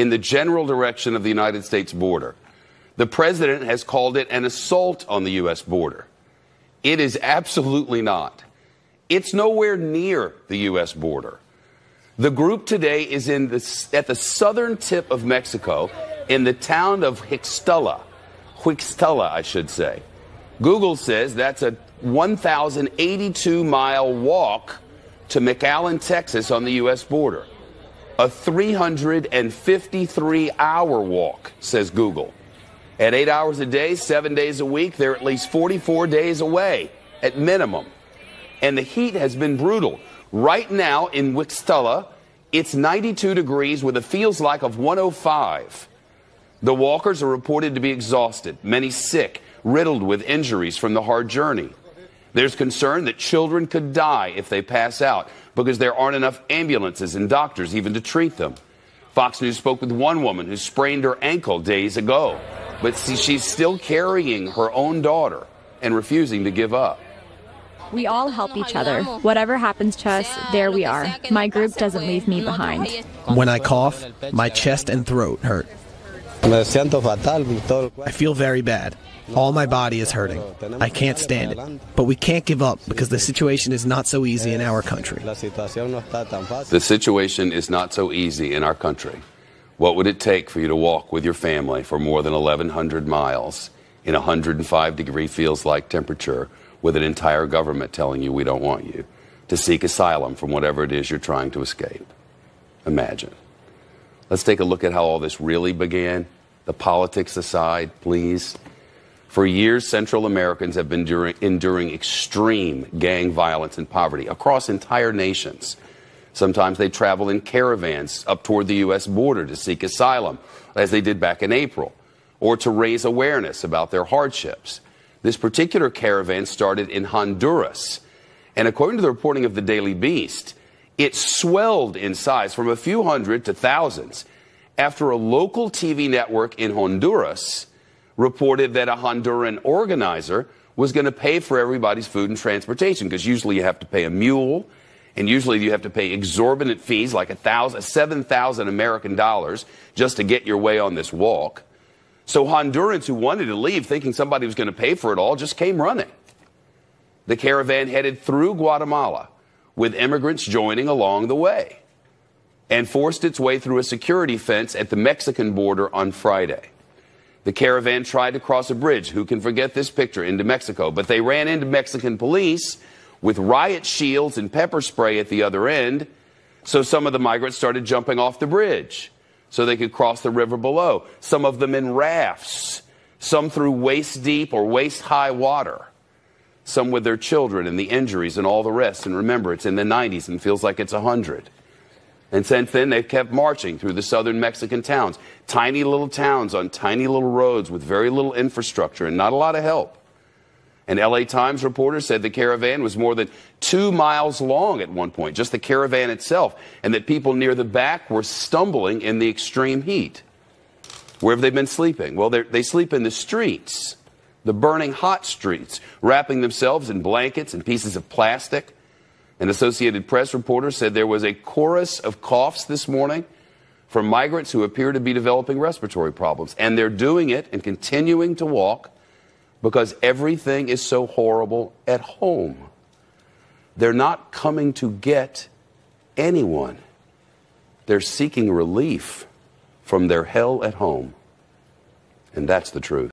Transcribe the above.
in the general direction of the United States border. The president has called it an assault on the U.S. border. It is absolutely not. It's nowhere near the U.S. border. The group today is at the southern tip of Mexico, in the town of Huixtla, I should say. Google says that's a 1,082-mile walk to McAllen, Texas, on the U.S. border. A 353-hour walk, says Google. At 8 hours a day, 7 days a week, they're at least 44 days away, at minimum. And the heat has been brutal. Right now in Huixtla, it's 92 degrees with a feels like of 105. The walkers are reported to be exhausted, many sick, riddled with injuries from the hard journey. There's concern that children could die if they pass out because there aren't enough ambulances and doctors even to treat them. Fox News spoke with one woman who sprained her ankle days ago, but she's still carrying her own daughter and refusing to give up. We all help each other. Whatever happens to us, there we are. My group doesn't leave me behind. When I cough, my chest and throat hurt. I feel very bad. All my body is hurting. I can't stand it. But we can't give up because the situation is not so easy in our country. The situation is not so easy in our country. What would it take for you to walk with your family for more than 1,100 miles in 105-degree feels-like temperature with an entire government telling you we don't want you, to seek asylum from whatever it is you're trying to escape? Imagine. Let's take a look at how all this really began. The politics aside, please. For years, Central Americans have been enduring extreme gang violence and poverty across entire nations. Sometimes they travel in caravans up toward the U.S. border to seek asylum, as they did back in April, or to raise awareness about their hardships. This particular caravan started in Honduras, and according to the reporting of the Daily Beast, it swelled in size from a few hundred to thousands after a local TV network in Honduras reported that a Honduran organizer was going to pay for everybody's food and transportation, because usually you have to pay a mule, and usually you have to pay exorbitant fees like 7,000 American dollars just to get your way on this walk. So Hondurans who wanted to leave thinking somebody was going to pay for it all just came running. The caravan headed through Guatemala, with immigrants joining along the way, and forced its way through a security fence at the Mexican border on Friday. The caravan tried to cross a bridge, who can forget this picture, into Mexico, but they ran into Mexican police with riot shields and pepper spray at the other end, so some of the migrants started jumping off the bridge so they could cross the river below, some of them in rafts, some through waist-deep or waist-high water, some with their children and the injuries and all the rest. And remember, it's in the 90s and feels like it's 100. And since then, they've kept marching through the southern Mexican towns, tiny little towns on tiny little roads with very little infrastructure and not a lot of help. An LA Times reporter said the caravan was more than 2 miles long at one point, just the caravan itself, and that people near the back were stumbling in the extreme heat. Where have they been sleeping? Well, they sleep in the streets, the burning hot streets, wrapping themselves in blankets and pieces of plastic. An Associated Press reporter said there was a chorus of coughs this morning from migrants who appear to be developing respiratory problems. And they're doing it and continuing to walk because everything is so horrible at home. They're not coming to get anyone. They're seeking relief from their hell at home. And that's the truth.